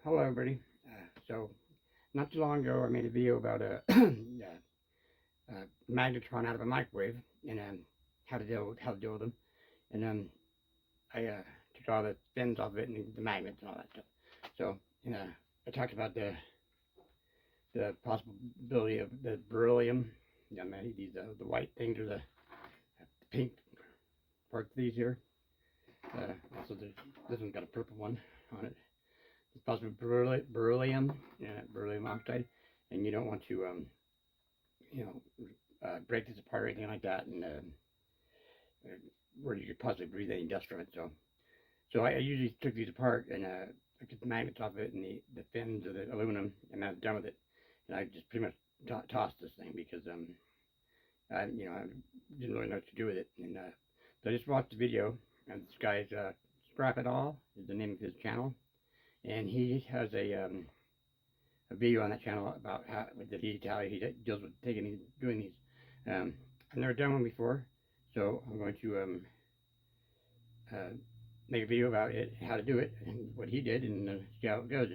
Hello everybody. So not too long ago I made a video about a, magnetron out of a microwave and how to deal with them. And I took all the fins off of it and the magnets and all that stuff. So I talked about the possibility of the beryllium. These the white things or the pink parts of these here. Also this one's got a purple one on it. It's possibly beryllium, beryllium oxide, and you don't want to, break this apart or anything like that, and where you could possibly breathe any dust from it. So I usually took these apart and I took the magnets off of it and the fins of the aluminum, and I was done with it. And I just pretty much tossed this thing because I didn't really know what to do with it. And so I just watched the video, and this guy's Scrap It All is the name of his channel. And he has a video on that channel about how he deals with doing these. I've never done one before, so I'm going to make a video about it, how to do it, and what he did, and see how it goes.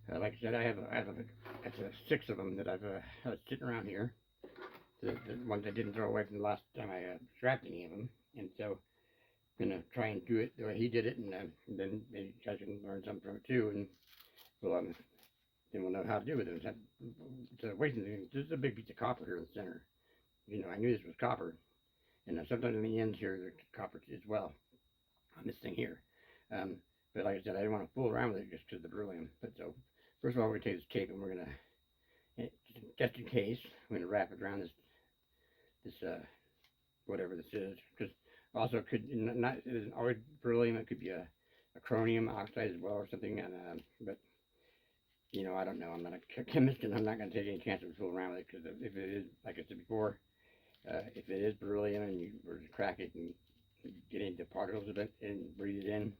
And like I said, I have 6 of them that I've sitting around here. The ones I didn't throw away from the last time I scrapped any of them, and so I'm gonna try and do it the way he did it, and then maybe you guys can learn something from it too, and then we'll know how to do it. It's a wasting thing. This is a big piece of copper here in the center. I knew this was copper, and sometimes in the ends here there's copper as well on this thing here. But like I said, I didn't want to fool around with it just because of the beryllium. But so first of all, we're gonna take this tape and we're gonna, just in case, we're gonna wrap it around this whatever this is, because also it could not, it isn't always beryllium. It could be a chromium oxide as well or something. And but I don't know. I'm not a chemist, and I'm not going to take any chances of fooling around with it, because if it is, like I said before, if it is beryllium and you were to crack it and get into particles of it and breathe it in,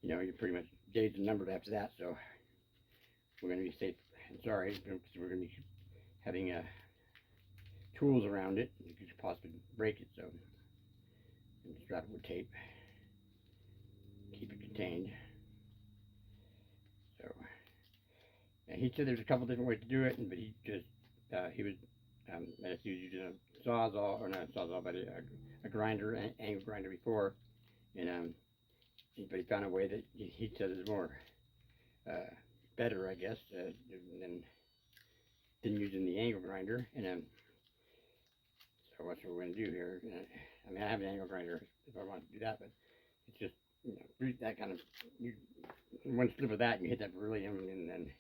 you're pretty much days and numbered after that. So we're going to be safe and sorry, because we're going to be having tools around it. You could possibly break it, so strap it with tape, keep it contained. So, and he said there's a couple different ways to do it, but he just he was using a sawzall, or not a sawzall, but a grinder, an angle grinder before, and but he found a way that he said is more better, I guess, than using the angle grinder. And so that's what we're going to do here. I have an angle grinder if I want to do that, but it's just that kind of one slip of that and you hit that beryllium, and then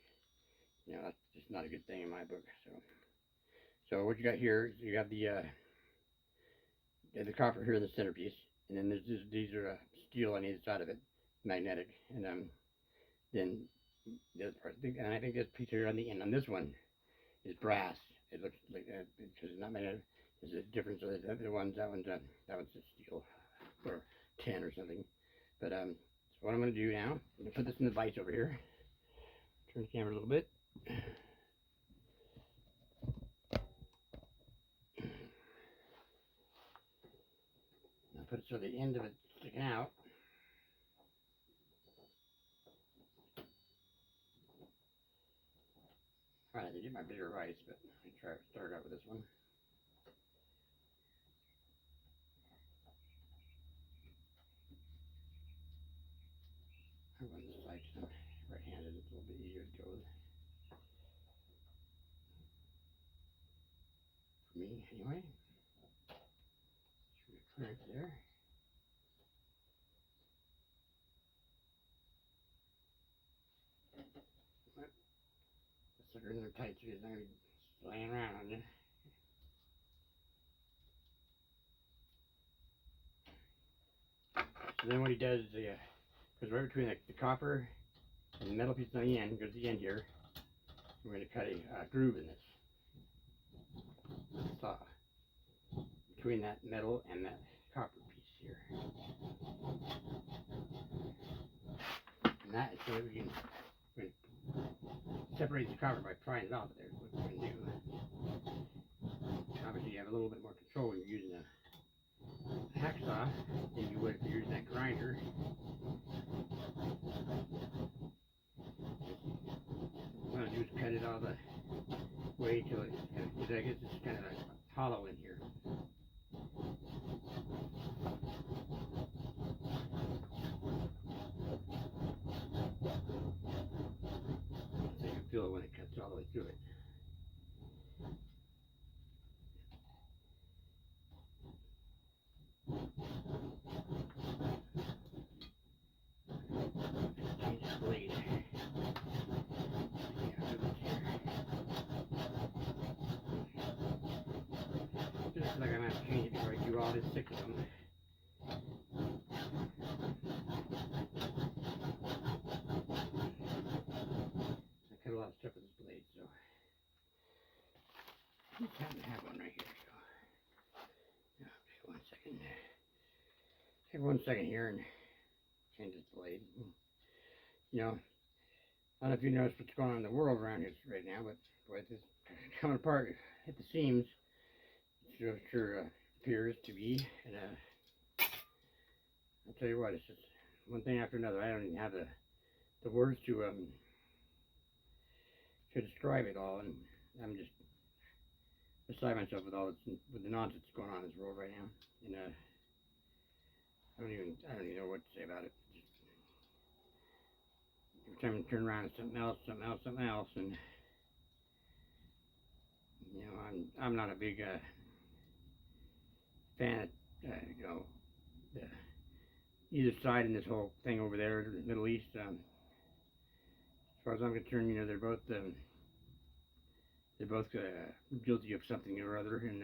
that's just not a good thing in my book. So what you got here, you have the copper here in the centerpiece, and then these are steel on either side of it, magnetic, and then the other part, and I think this piece here on the end on this one is brass. It looks like because it's not magnetic. There's a difference with the other ones. That one's just steel or tin or something. But so what I'm going to do now, I'm going to put this in the vise over here. Turn the camera a little bit. I'll put it so the end of it's sticking out. Alright, I did my bigger vise, but I try to start out with this one. I run this side because I'm right-handed. It's a little bit easier to go with. For me, anyway. Should be clear it there. But the sucker in there tight, so it's not going to be laying around on you. So then what he does is goes right between the copper and the metal piece on the end, goes to the end here. We're going to cut a groove in this saw between that metal and that copper piece here. And that is so that we can separate the copper by prying it off of there. Is what we're going to do. Obviously, you have a little bit more control when you're using a hacksaw than you would if you're using that grinder. cut it all the way till it's kind of hollow in here. So you can feel it when it cuts all the way through it. Change the blade. Just like I'm going to change it before I do all this 6 of them. I cut a lot of stuff with this blade, so I just happen to have one right here. So okay, 1 second. Take 1 second here and change this blade. You know, I don't know if you noticed what's going on in the world around here right now, but boy, it's coming apart at the seams. It sure appears to be, and I'll tell you what, it's just one thing after another. I don't even have the words to describe it all, and I'm just beside myself with all this, with the nonsense going on in this world right now, and I don't even know what to say about it. Just, every time I turn around, it's something else, and you know, I'm not a big fan of you know, either side in this whole thing over there, the Middle East. As far as I'm concerned, you know, they're both guilty of something or other, and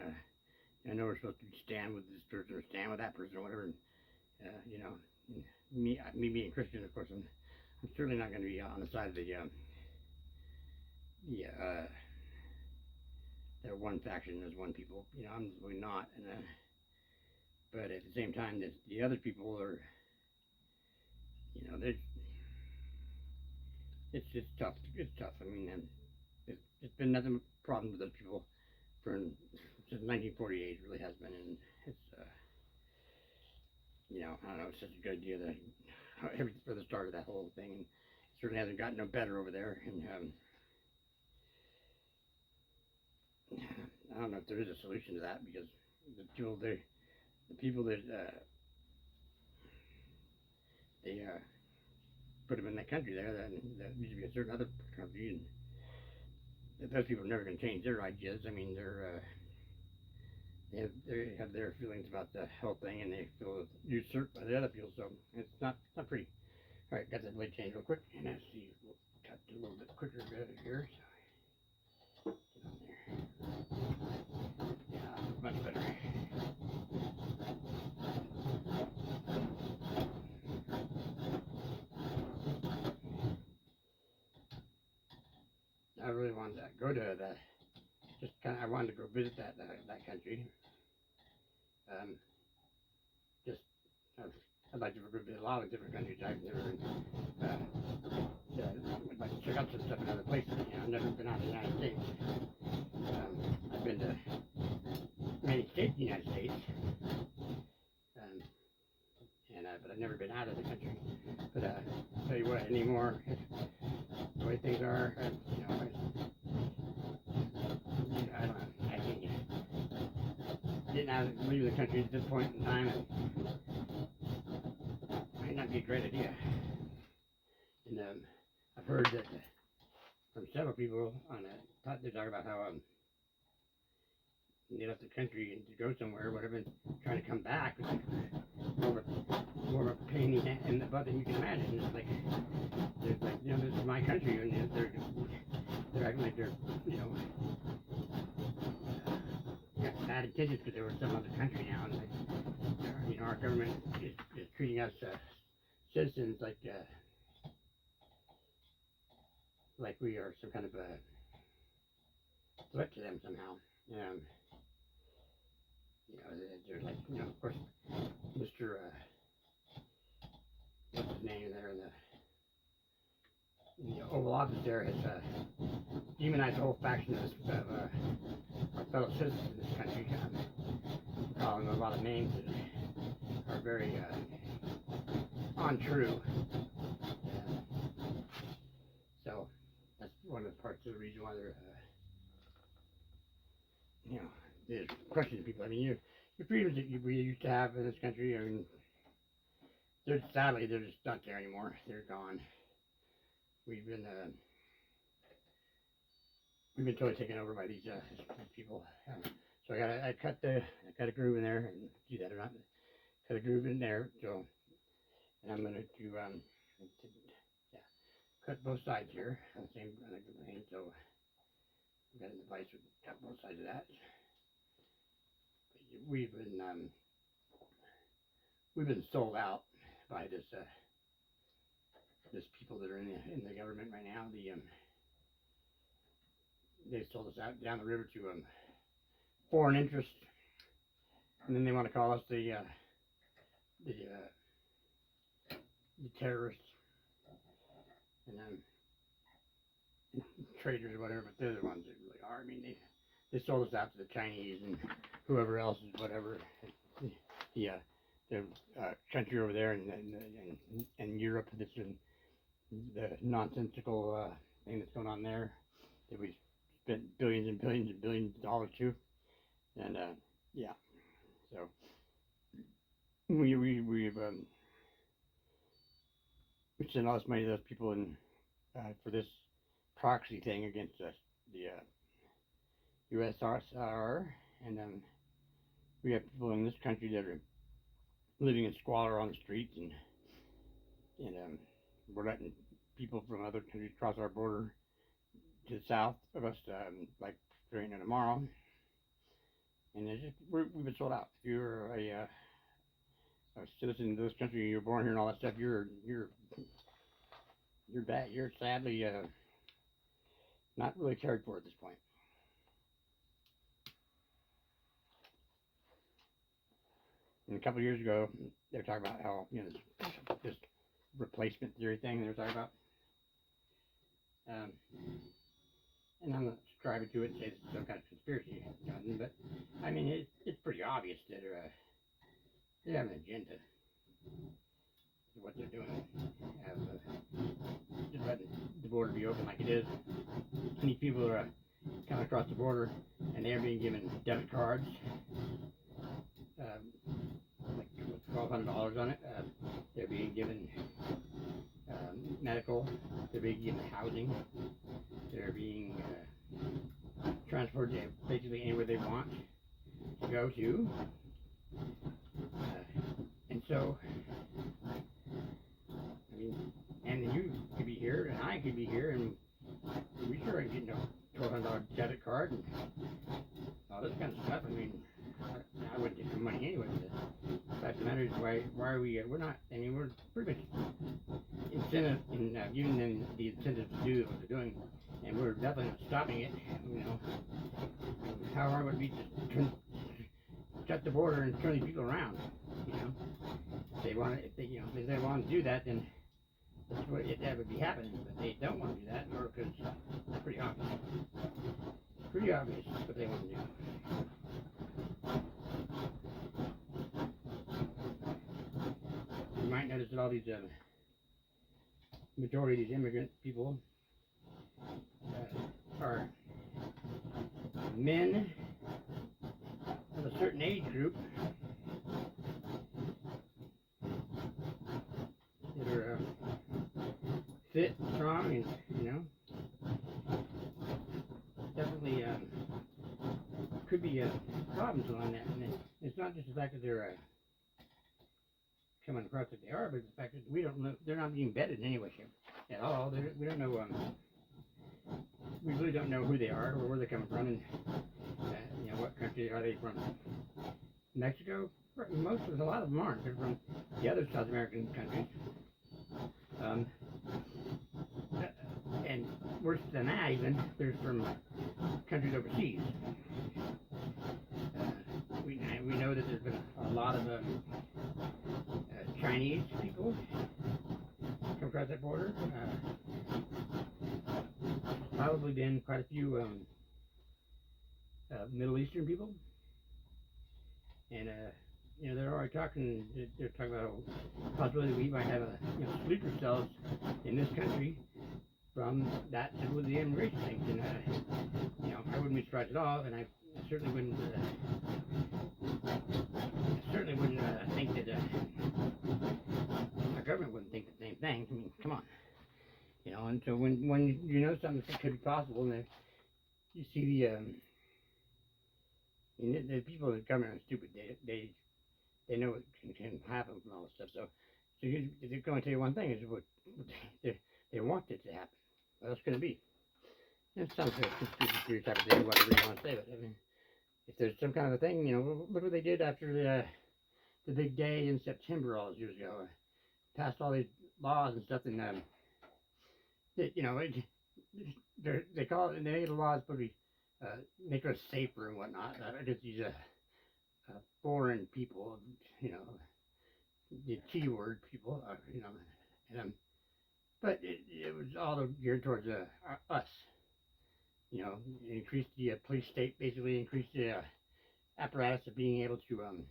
I know we're supposed to stand with this person or stand with that person or whatever. And, you know, me being Christian, of course, I'm certainly not going to be on the side of the one faction as one people. You know, I'm really not. And but at the same time, the other people are, you know, it's tough. It's tough. I mean, it's been nothing but problem with those people since 1948. It really has been, and it's you know, I don't know. It's such a good idea that for the start of that whole thing, and it certainly hasn't gotten no better over there. And I don't know if there is a solution to that, because the people that they put them in that country there, that used to be a certain other country, and those people are never going to change their ideas. I mean, they have their feelings about the whole thing, and they feel usurped by the other people. So it's not pretty. All right, got that blade changed real quick, and let's see, we'll cut a little bit quicker here. So get on there. Yeah, much better. I really wanted to go to I wanted to go visit that country. I'd like to go visit a lot of different countries. I've never, I'd like to check out some stuff in other places. You know, I've never been out of the United States. I've been to many states in the United States, but I've never been out of the country. But I'll tell you what, anymore, the way things are, you know, I don't know, I can't getting out of leaving the country at this point in time might not be a great idea. And I've heard that from several people they talk about how they left the country and to go somewhere or whatever, and trying to come back was like more of a pain in the butt than you can imagine. It's like, you know, this is my country, and they're acting like they're, you know, got bad intentions because they were some other country now, and you know, our government is treating us citizens like we are some kind of a threat to them somehow. You know, they're like, you know, of course, Mr. What's his name there in the Oval Office there has demonized the whole faction of our fellow citizens in this country, calling them a lot of names that are very untrue. So that's one of the parts also the reason why they're, they're questioning people. I mean, your freedoms that we used to have in this country, I mean, sadly, they're just not there anymore. They're gone. We've been totally taken over by these people. So I cut a groove in there, and do that or not, cut a groove in there. So, and I'm gonna do cut both sides here on the same lane. So we got a device with cut both sides of that. We've been sold out by this people that are in the government right now. They sold us out down the river to foreign interests, and then they want to call us the terrorists and traitors or whatever. But they're the ones that really are. I mean, they sold us out to the Chinese and whoever else is whatever. The country over there and Europe. This is the nonsensical thing that's going on there that we spent billions and billions and billions of dollars to, and so we sent all this money to those people in for this proxy thing against the USSR, and we have people in this country that are living in squalor on the streets, and we're letting people from other countries cross our border to the south of us, like during tomorrow, and we've been sold out. If you're a citizen of this country, you're born here and all that stuff, you're bad. You're sadly not really cared for at this point. And a couple of years ago, they were talking about how, this replacement theory thing they were talking about. And I'm not subscribing to it and say it's some kind of conspiracy, but I mean, it's pretty obvious that they have an agenda. What they're doing. Just letting the border be open like it is. And these people are coming across the border and they're being given debit cards. Like $1,200 on it. They're being given medical. They're being given housing. They're being transported to basically anywhere they want to go to. And so, I mean, and you could be here, and I could be here, and we sure ain't getting a $1,200 debit card and all this kind of stuff. I mean, I wouldn't get the money anyway. The fact of the matter is, why are we're not, I mean, we're pretty much incentive in giving them the incentive to do what they're doing, and we're definitely not stopping it. How hard would it be to shut the border and turn these people around? If they want to do that, then that's what that would be happening. But they don't want to do that, or because it's pretty obvious. Pretty obvious what they want to do. You might notice that all these majority of these immigrant people are men of a certain age group that are fit, strong, and definitely could be problems on that. And it's not just the fact that they're coming across that they are, but the fact that we don't know, they're not being vetted in any way, shape at all. We don't know. We really don't know who they are or where they're coming from, and what country are they from? Mexico? A lot of them aren't. They're from the other South American countries. And worse than that, even, they're from countries overseas. We know that there's been a lot of Chinese people come across that border. Probably been quite a few Middle Eastern people, and they're already talking. They're talking about a possibility we might have sleeper cells in this country from that to the immigration things. And, I wouldn't be surprised at all, and I certainly wouldn't think that our government wouldn't think the same thing. I mean, come on. And so when you know something that could be possible, and you see the people in the government are stupid. They know what can happen from all this stuff. So they're going to tell you one thing is what they want it to happen. What else can it be? It sounds like a conspiracy theory type of thing, whatever you want to say, but I mean, if there's some kind of a thing, look what they did after the big day in September all those years ago. Passed all these laws and stuff, and they call it, and they made the laws supposed to make us safer and whatnot. I guess these foreign people, the T word people, and but it was all geared towards us. Increased the police state, basically increased the apparatus of being able to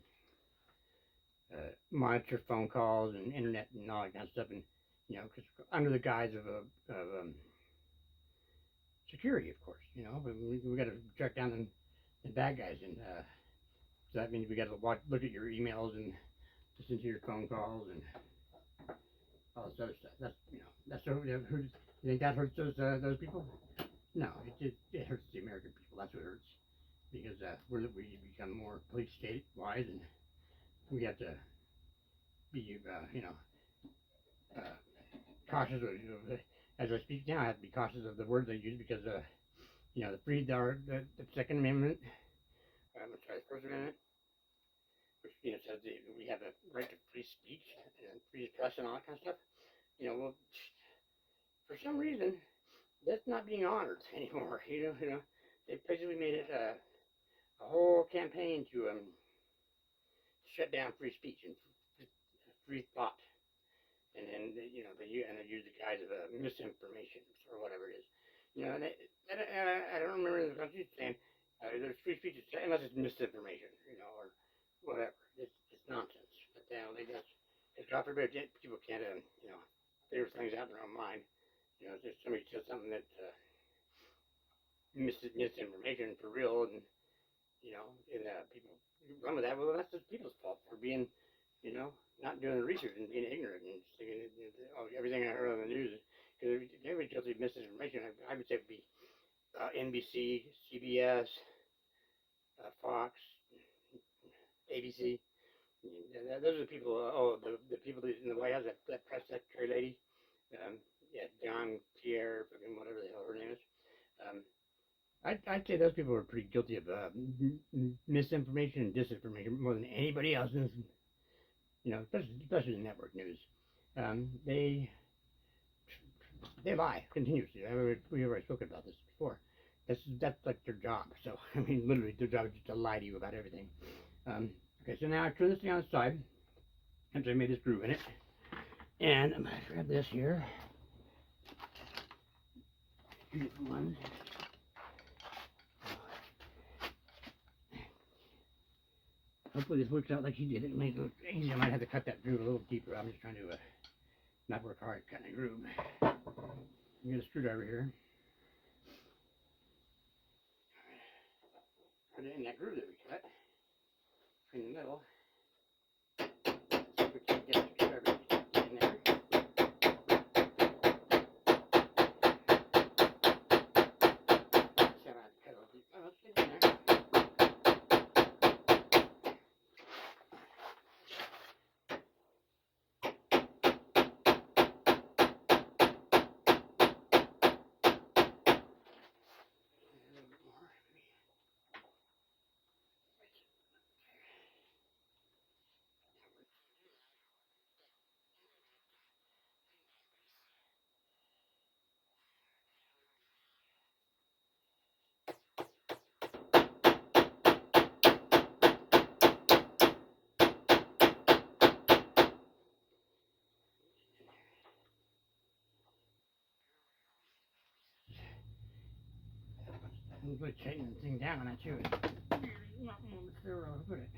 monitor phone calls and internet and all that kind of stuff, and because under the guise of security, of course, but we got to track down the bad guys, and so that means we got to look at your emails and listen to your phone calls and all this other stuff. That's who you think that hurts those people? No, it hurts the American people. That's what hurts, because we become more police state wise, and we have to be cautious of, as I speak now. I have to be cautious of the words I use, because the Second Amendment, the First Amendment, which says we have a right to free speech and free press and all that kind of stuff. Well, for some reason, that's not being honored anymore. They basically made it a whole campaign to shut down free speech and free thought, and then they use the guise of misinformation or whatever it is. And I don't remember in the country saying there's free speech unless it's misinformation, or whatever. It's nonsense. But they just, God forbid, people can't figure things out in their own mind. If somebody says something that misinformation for real, and people run with that. Well, that's just people's fault for being, not doing the research and being ignorant and thinking everything I heard on the news. Because everybody tells you misinformation, I would say it would be NBC, CBS, Fox, ABC. Those are the people. The people in the White House, that press secretary lady. John Pierre, whatever the hell her name is. I'd say those people are pretty guilty of misinformation and disinformation more than anybody else. Especially the network news. They lie continuously. We already spoken about this before. That's like their job. So I mean, literally, their job is just to lie to you about everything. Okay, so now I turn this thing on the side after I made this groove in it, and I'm gonna grab this here. Here's one. Hopefully this works out like she did. It makes it look easy. I might have to cut that groove a little deeper. I'm just trying to not work hard cutting a groove. I'm get a screwdriver here. Put it in that groove that we cut in the middle. See if we can get the screwdriver in there. So I have to cut a little deep. Oh, let's get in there. I'm going to tighten the thing down on that too. Not sure where I'll put it.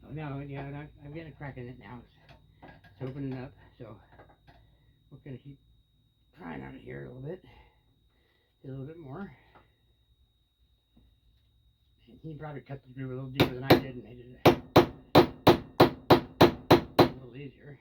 Oh no, yeah, I'm getting a crack in it now. It's opening up, so we're gonna keep prying on it here a little bit. A little bit more. And he probably cut the groove a little deeper than I did and made it a little easier.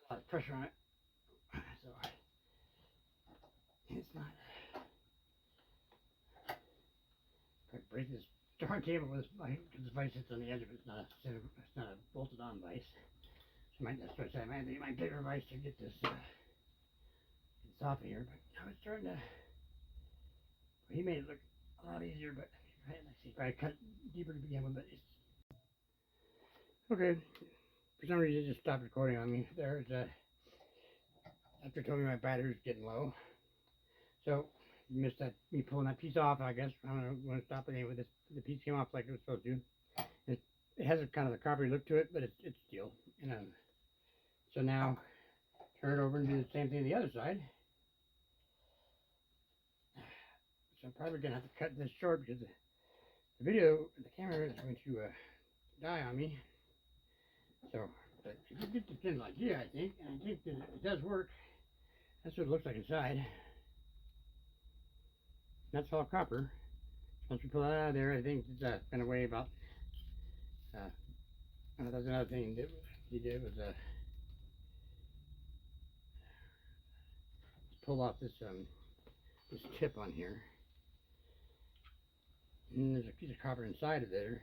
A lot of pressure on it, so it's not. If I break this turntable with this vise, because the vise sits on the edge of it. It's not a bolted on vise. So that's what I said. I need my bigger vise to get this off of here. But now it's starting to. He made it look a lot easier, but let's see if I cut deeper to begin with. But it's okay. For some reason, it just stopped recording on me. There's after it told me my battery was getting low. So missed that me pulling that piece off. I guess I don't know. I'm gonna stop it anyway. The piece came off like it was supposed to. It has a kind of a coppery look to it, but it's steel. So now turn it over and do the same thing the other side. So I'm probably gonna have to cut this short because the camera is going to die on me. So, but you get the general idea, I think, and I think that it does work. That's what it looks like inside. That's all copper. Once we pull that out of there, I think it's going to weigh about. That's another thing that he did was pull off this tip on here, and there's a piece of copper inside of there.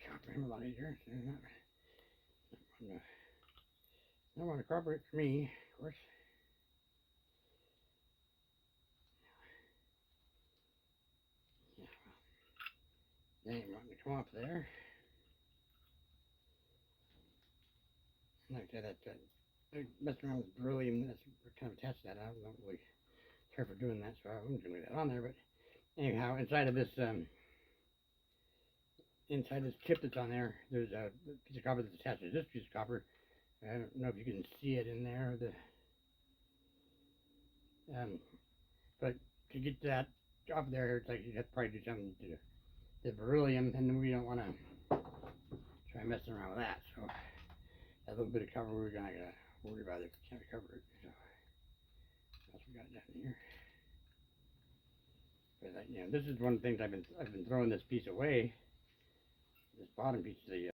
Copper him a lot easier. So not want to copper it for me, of course. Yeah, they ain't wanting to come off there. Like that, messing around with beryllium, that's kind of attached to that. I don't really care for doing that, so I wouldn't do that on there. But anyhow, inside of this tip that's on there, there's a piece of copper that's attached to this piece of copper. I don't know if you can see it in there. But to get that off there, it's like you have to probably do something to the beryllium, and we don't want to try messing around with that. So that little bit of cover, we're gonna worry about it if we can't recover it. So that's what we got down here. But this is one of the things I've been throwing this piece away. This bottom piece of the